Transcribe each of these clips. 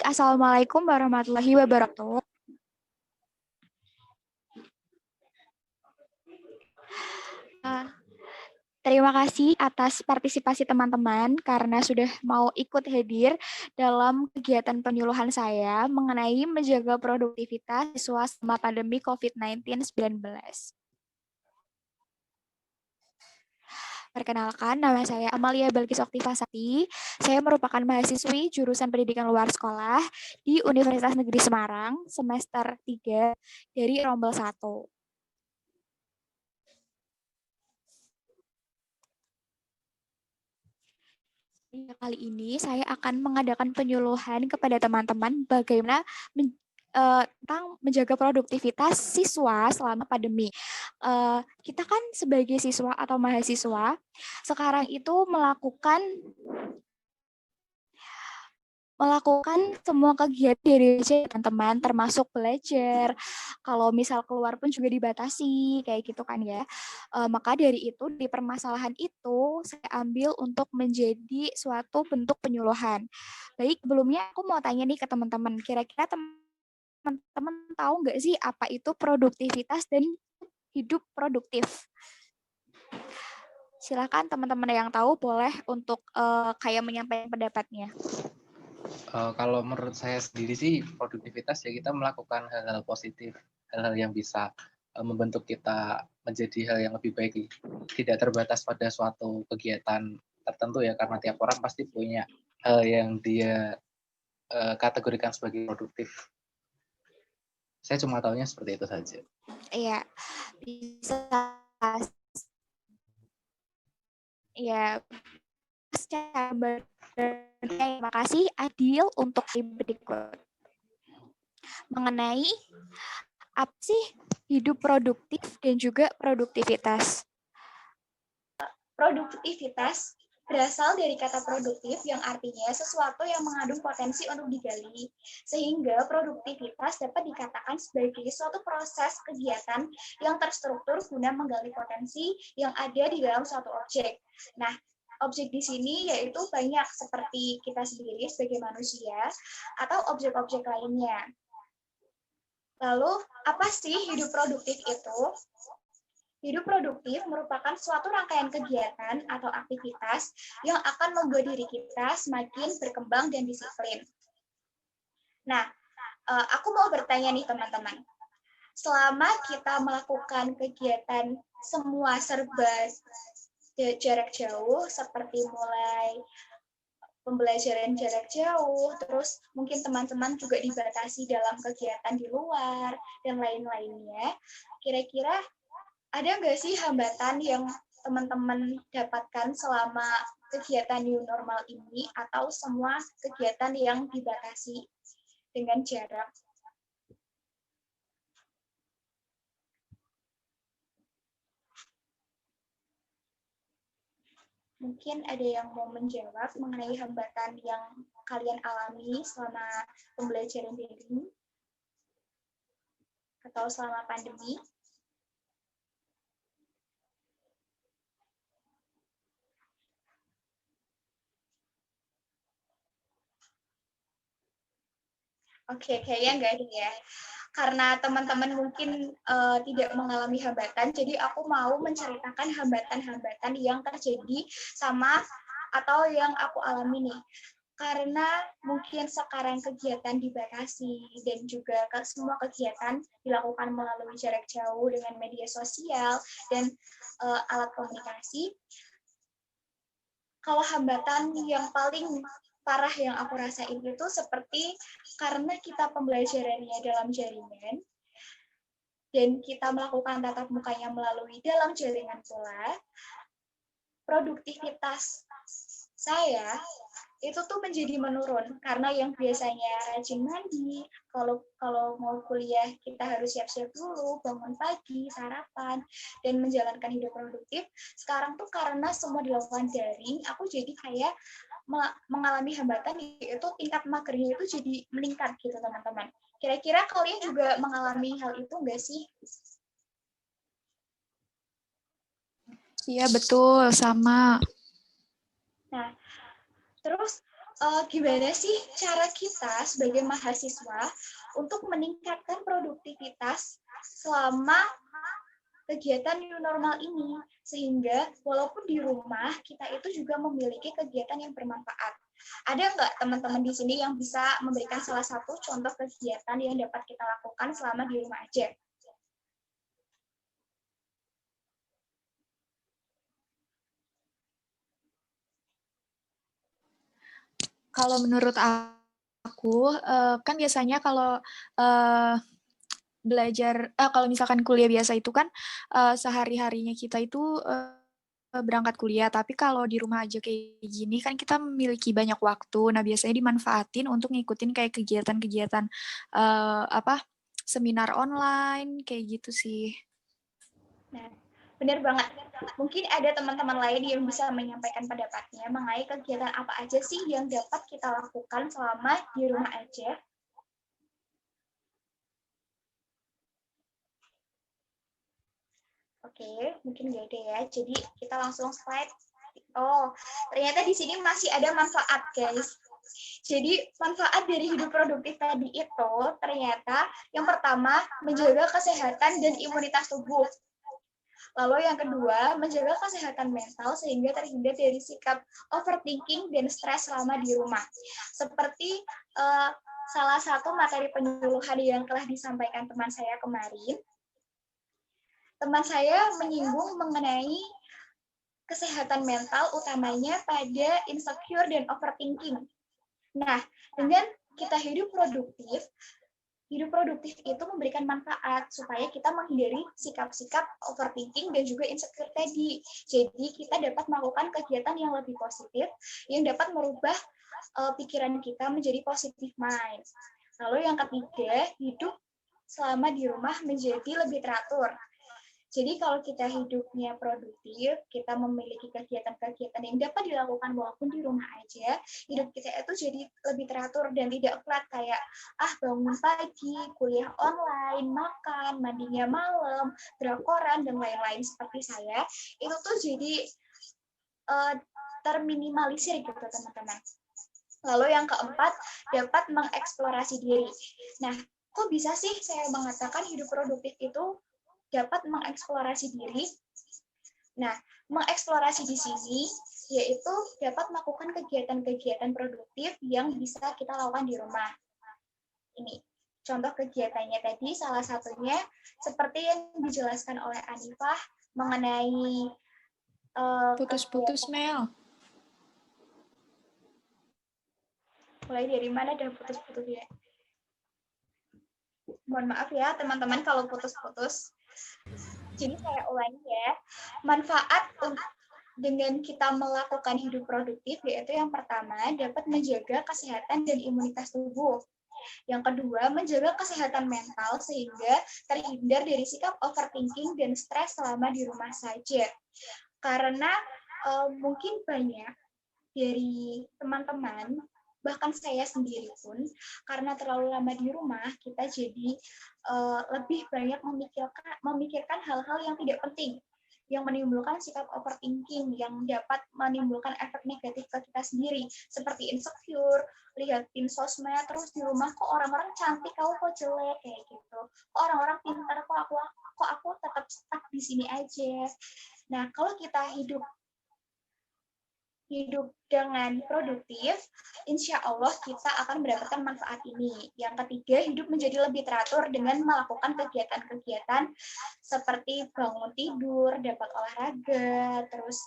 Assalamualaikum warahmatullahi wabarakatuh. Terima kasih atas partisipasi teman-teman karena sudah mau ikut hadir dalam kegiatan penyuluhan saya mengenai menjaga produktivitas siswa selama pandemi COVID-19. Perkenalkan, nama saya Amalia Balkis Oktivasati. Saya merupakan mahasiswi jurusan pendidikan luar sekolah di Universitas Negeri Semarang, semester 3 dari Rombel 1. Kali ini saya akan mengadakan penyuluhan kepada teman-teman bagaimana tentang menjaga produktivitas siswa selama pandemi. Kita kan sebagai siswa atau mahasiswa sekarang itu melakukan semua kegiatan dari teman-teman, termasuk belajar. Kalau misal keluar pun juga dibatasi, kayak gitu kan ya. Maka dari itu, di permasalahan itu, saya ambil untuk menjadi suatu bentuk penyuluhan. Baik, sebelumnya aku mau tanya nih ke teman-teman, kira-kira teman-teman tahu nggak sih apa itu produktivitas dan hidup produktif? Silakan teman-teman yang tahu boleh untuk kayak menyampaikan pendapatnya. Kalau menurut saya sendiri sih produktivitas ya kita melakukan hal-hal positif, hal-hal yang bisa membentuk kita menjadi hal yang lebih baik, tidak terbatas pada suatu kegiatan tertentu ya, karena tiap orang pasti punya hal yang dia kategorikan sebagai produktif. Saya cuma tahunya seperti itu saja. Iya, bisa. Ya, terima kasih Adil untuk berikut mengenai apa sih hidup produktif dan juga produktivitas. Produktivitas berasal dari kata produktif yang artinya sesuatu yang mengandung potensi untuk digali, sehingga produktivitas dapat dikatakan sebagai suatu proses kegiatan yang terstruktur guna menggali potensi yang ada di dalam suatu objek. Nah, objek di sini yaitu banyak seperti kita sendiri sebagai manusia atau objek-objek lainnya. Lalu, apa sih hidup produktif itu? Hidup produktif merupakan suatu rangkaian kegiatan atau aktivitas yang akan membuat diri kita semakin berkembang dan disiplin. Nah, aku mau bertanya nih teman-teman. Selama kita melakukan kegiatan semua serba jarak jauh, seperti mulai pembelajaran jarak jauh, terus mungkin teman-teman juga dibatasi dalam kegiatan di luar, dan lain-lainnya, kira-kira ada nggak sih hambatan yang teman-teman dapatkan selama kegiatan new normal ini atau semua kegiatan yang dibatasi dengan jarak? Mungkin ada yang mau menjawab mengenai hambatan yang kalian alami selama pembelajaran daring atau selama pandemi? Oke, kayaknya nggak ada ya. Karena teman-teman mungkin tidak mengalami hambatan, jadi aku mau menceritakan hambatan-hambatan yang terjadi sama atau yang aku alami nih. Karena mungkin sekarang kegiatan dibatasi dan juga semua kegiatan dilakukan melalui jarak jauh dengan media sosial dan alat komunikasi. Kalau hambatan yang paling parah yang aku rasain itu seperti karena kita pembelajarannya dalam jaringan dan kita melakukan tatap mukanya melalui dalam jaringan pula, produktivitas saya itu tuh menjadi menurun karena yang biasanya rajin mandi, kalau mau kuliah kita harus siap-siap dulu, bangun pagi, sarapan, dan menjalankan hidup produktif. Sekarang tuh karena semua dilakukan daring, aku jadi kayak mengalami hambatan, yaitu tingkat magernya itu jadi meningkat gitu teman-teman. Kira-kira kalian juga mengalami hal itu nggak sih? Iya betul, sama. Nah, terus Gimana sih cara kita sebagai mahasiswa untuk meningkatkan produktivitas selama kegiatan new normal ini, sehingga walaupun di rumah kita itu juga memiliki kegiatan yang bermanfaat. Ada nggak teman-teman di sini yang bisa memberikan salah satu contoh kegiatan yang dapat kita lakukan selama di rumah aja? Kalau menurut aku, kan biasanya kalau belajar, kalau misalkan kuliah biasa itu kan sehari-harinya kita itu berangkat kuliah, tapi kalau di rumah aja kayak gini kan kita memiliki banyak waktu. Nah, biasanya dimanfaatin untuk ngikutin kayak kegiatan-kegiatan seminar online kayak gitu sih. Nah, benar banget. Mungkin ada teman-teman lain yang bisa menyampaikan pendapatnya mengenai kegiatan apa aja sih yang dapat kita lakukan selama di rumah aja. Oke, mungkin nggak ada ya. Jadi kita langsung slide. Oh, ternyata di sini masih ada manfaat, guys. Jadi manfaat dari hidup produktif tadi itu ternyata yang pertama menjaga kesehatan dan imunitas tubuh. Lalu yang kedua, menjaga kesehatan mental sehingga terhindar dari sikap overthinking dan stres selama di rumah. Seperti salah satu materi penyuluhan yang telah disampaikan teman saya kemarin, teman saya menyinggung mengenai kesehatan mental utamanya pada insecure dan overthinking. Nah, dengan kita hidup produktif itu memberikan manfaat supaya kita menghindari sikap-sikap overthinking dan juga insecure tadi. Jadi kita dapat melakukan kegiatan yang lebih positif yang dapat merubah pikiran kita menjadi positive mind. Lalu yang ketiga, hidup selama di rumah menjadi lebih teratur. Jadi kalau kita hidupnya produktif, kita memiliki kegiatan-kegiatan yang dapat dilakukan walaupun di rumah aja, hidup kita itu jadi lebih teratur dan tidak flat kayak bangun pagi, kuliah online, makan, mandinya malam, drakoran dan lain-lain seperti saya, itu tuh jadi terminimalisir gitu teman-teman. Lalu yang keempat, dapat mengeksplorasi diri. Nah, kok bisa sih saya mengatakan hidup produktif itu dapat mengeksplorasi diri? Nah, mengeksplorasi di sini yaitu dapat melakukan kegiatan-kegiatan produktif yang bisa kita lakukan di rumah. Ini contoh kegiatannya tadi, salah satunya seperti yang dijelaskan oleh Anifah mengenai Putus-putus, Mel. Mulai dari mana dah putus-putus ya? Mohon maaf ya teman-teman kalau putus-putus. Jadi saya ulangi ya, manfaat dengan kita melakukan hidup produktif yaitu yang pertama dapat menjaga kesehatan dan imunitas tubuh. Yang kedua, menjaga kesehatan mental sehingga terhindar dari sikap overthinking dan stres selama di rumah saja. Karena mungkin banyak dari teman-teman, bahkan saya sendiri pun, karena terlalu lama di rumah, kita jadi lebih banyak memikirkan hal-hal yang tidak penting, yang menimbulkan sikap overthinking, yang dapat menimbulkan efek negatif ke kita sendiri, seperti insecure, lihatin sosmed, terus di rumah kok orang-orang cantik, kok jelek, kayak gitu. Kok orang-orang pintar, kok aku tetap stuck di sini aja. Nah, kalau kita hidup dengan produktif, insya Allah kita akan mendapatkan manfaat ini. Yang ketiga, hidup menjadi lebih teratur dengan melakukan kegiatan-kegiatan seperti bangun tidur, dapat olahraga, terus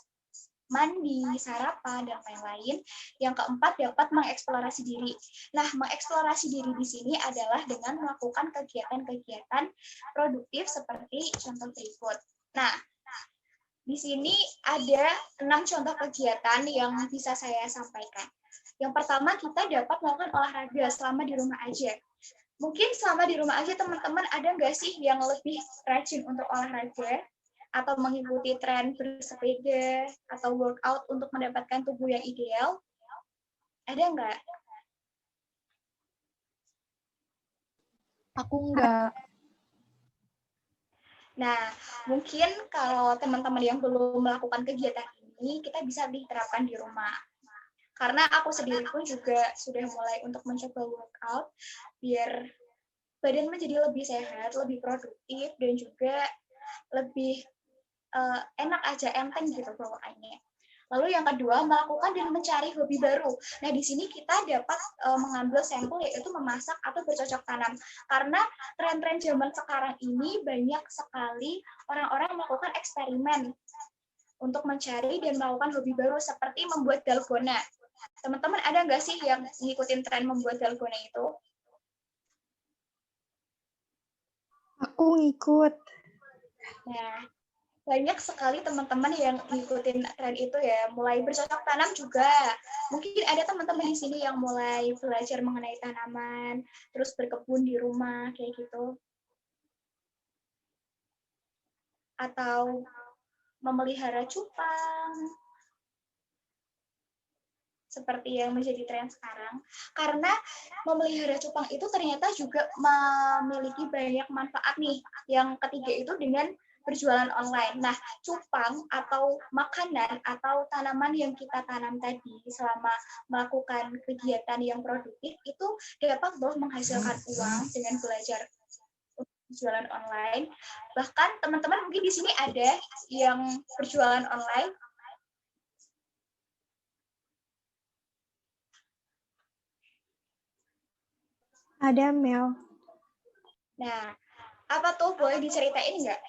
mandi, sarapan, dan lain-lain. Yang keempat, dapat mengeksplorasi diri. Nah, mengeksplorasi diri di sini adalah dengan melakukan kegiatan-kegiatan produktif seperti contoh berikut. Nah, di sini ada 6 contoh kegiatan yang bisa saya sampaikan. Yang pertama, kita dapat melakukan olahraga selama di rumah aja. Mungkin selama di rumah aja teman-teman ada nggak sih yang lebih rajin untuk olahraga? Atau mengikuti tren bersepeda atau workout untuk mendapatkan tubuh yang ideal? Ada nggak? Aku enggak. Nah, mungkin kalau teman-teman yang belum melakukan kegiatan ini, kita bisa diterapkan di rumah. Karena aku sendiri pun juga sudah mulai untuk mencoba workout biar badan menjadi lebih sehat, lebih produktif, dan juga lebih enak aja, enteng gitu bawaannya. Lalu yang kedua, melakukan dan mencari hobi baru. Nah, di sini kita dapat mengambil sampel, yaitu memasak atau bercocok tanam. Karena tren-tren zaman sekarang ini banyak sekali orang-orang melakukan eksperimen untuk mencari dan melakukan hobi baru, seperti membuat dalgona. Teman-teman ada nggak sih yang ngikutin tren membuat dalgona itu? Aku ngikut. Nah, banyak sekali teman-teman yang ngikutin tren itu ya, mulai bercocok tanam juga. Mungkin ada teman-teman di sini yang mulai belajar mengenai tanaman, terus berkebun di rumah, kayak gitu. Atau memelihara cupang, seperti yang menjadi tren sekarang. Karena memelihara cupang itu ternyata juga memiliki banyak manfaat nih. Yang ketiga itu dengan berjualan online. Nah, cupang atau makanan atau tanaman yang kita tanam tadi selama melakukan kegiatan yang produktif itu dapat loh menghasilkan uang dengan belajar berjualan online. Bahkan teman-teman mungkin di sini ada yang berjualan online. Ada, Mel. Nah, apa tuh, boleh diceritain nggak?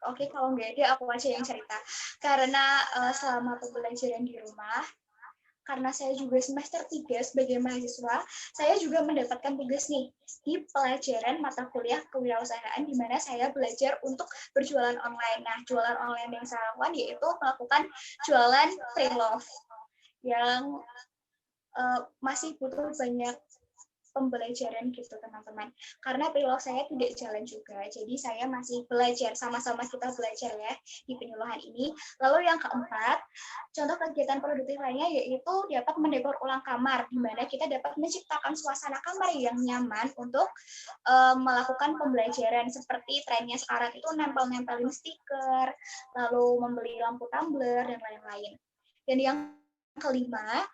Oke, kalau nggak ada, aku aja yang cerita. Karena selama pembelajaran di rumah, karena saya juga semester 3 sebagai mahasiswa, saya juga mendapatkan tugas nih di pelajaran mata kuliah kewirausahaan, di mana saya belajar untuk berjualan online. Nah, jualan online yang saya lakukan yaitu melakukan jualan pre-love yang masih butuh banyak pembelajaran gitu teman-teman, karena pre-love saya tidak jalan juga, jadi saya masih belajar, sama-sama kita belajar ya di penyuluhan ini. Lalu yang keempat, contoh kegiatan produktif lainnya yaitu dapat mendekor ulang kamar, di mana kita dapat menciptakan suasana kamar yang nyaman untuk melakukan pembelajaran, seperti trennya sekarang itu nempel-nempelin stiker, lalu membeli lampu tumbler dan lain-lain. Dan yang kelima,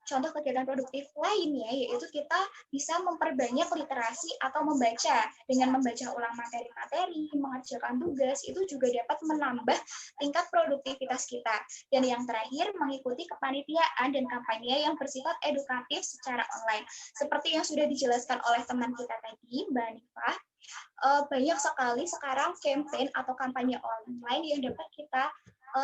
contoh kegiatan produktif lainnya yaitu kita bisa memperbanyak literasi atau membaca. Dengan membaca ulang materi-materi, mengerjakan tugas, itu juga dapat menambah tingkat produktivitas kita. Dan yang terakhir, mengikuti kepanitiaan dan kampanye yang bersifat edukatif secara online. Seperti yang sudah dijelaskan oleh teman kita tadi, Mbak Nifah, banyak sekali sekarang campaign atau kampanye online yang dapat kita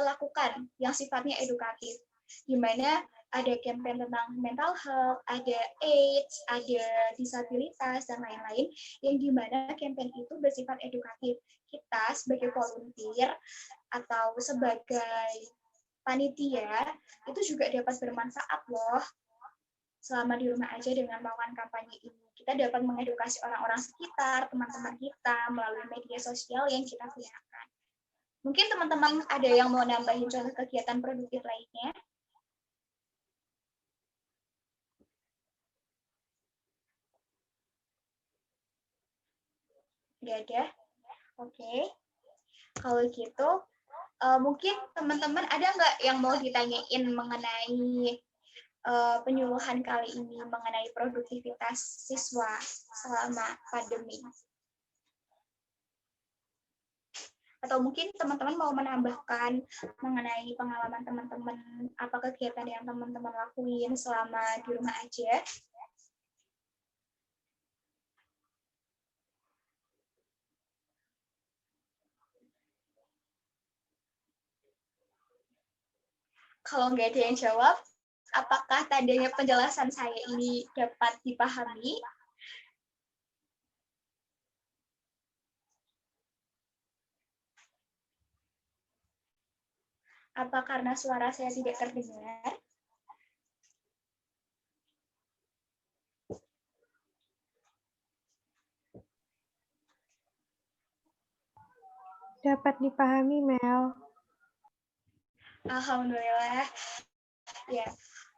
lakukan yang sifatnya edukatif, di mana ada campaign tentang mental health, ada AIDS, ada disabilitas, dan lain-lain, yang dimana campaign itu bersifat edukatif. Kita sebagai volunteer atau sebagai panitia, itu juga dapat bermanfaat loh selama di rumah aja dengan melakukan kampanye ini. Kita dapat mengedukasi orang-orang sekitar, teman-teman kita, melalui media sosial yang kita gunakan. Mungkin teman-teman ada yang mau nambahin contoh kegiatan produktif lainnya? Nggak ada? Oke. Kalau gitu, mungkin teman-teman ada nggak yang mau ditanyain mengenai penyuluhan kali ini, mengenai produktivitas siswa selama pandemi? Atau mungkin teman-teman mau menambahkan mengenai pengalaman teman-teman, apa kegiatan yang teman-teman lakuin selama di rumah aja? Kalau nggak ada yang jawab, apakah tandanya penjelasan saya ini dapat dipahami? Apa karena suara saya tidak terdengar? Dapat dipahami, Mel. Alhamdulillah. Ya,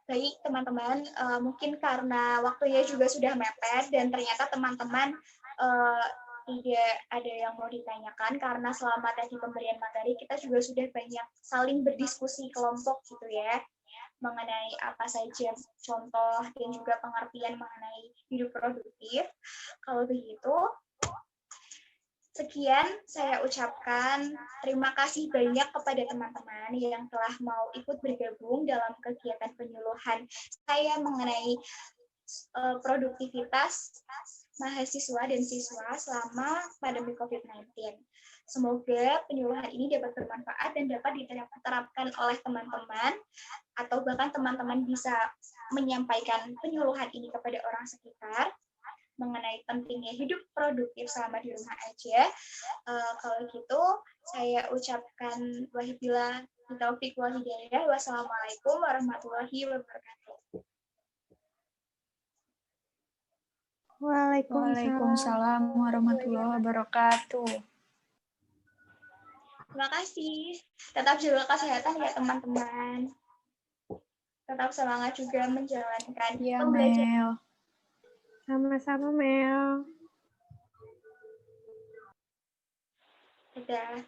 Baik teman-teman, mungkin karena waktunya juga sudah mepet dan ternyata teman-teman tidak ada yang mau ditanyakan karena selama tadi pemberian materi kita juga sudah banyak saling berdiskusi kelompok gitu ya mengenai apa saja contoh dan juga pengertian mengenai hidup produktif. Kalau begitu, sekian saya ucapkan terima kasih banyak kepada teman-teman yang telah mau ikut bergabung dalam kegiatan penyuluhan saya mengenai produktivitas mahasiswa dan siswa selama pandemi COVID-19. Semoga penyuluhan ini dapat bermanfaat dan dapat diterapkan oleh teman-teman atau bahkan teman-teman bisa menyampaikan penyuluhan ini kepada orang sekitar mengenai pentingnya hidup produktif selama di rumah aja. Kalau gitu, saya ucapkan wabillahi taufiq wal hidayah. Wassalamualaikum warahmatullahi wabarakatuh. Waalaikumsalam warahmatullahi wabarakatuh. Terima kasih. Tetap jaga kesehatan ya teman-teman. Tetap semangat juga menjalankan Ya, pembelajaran. Mel. Sama-sama, Mel. Dadah.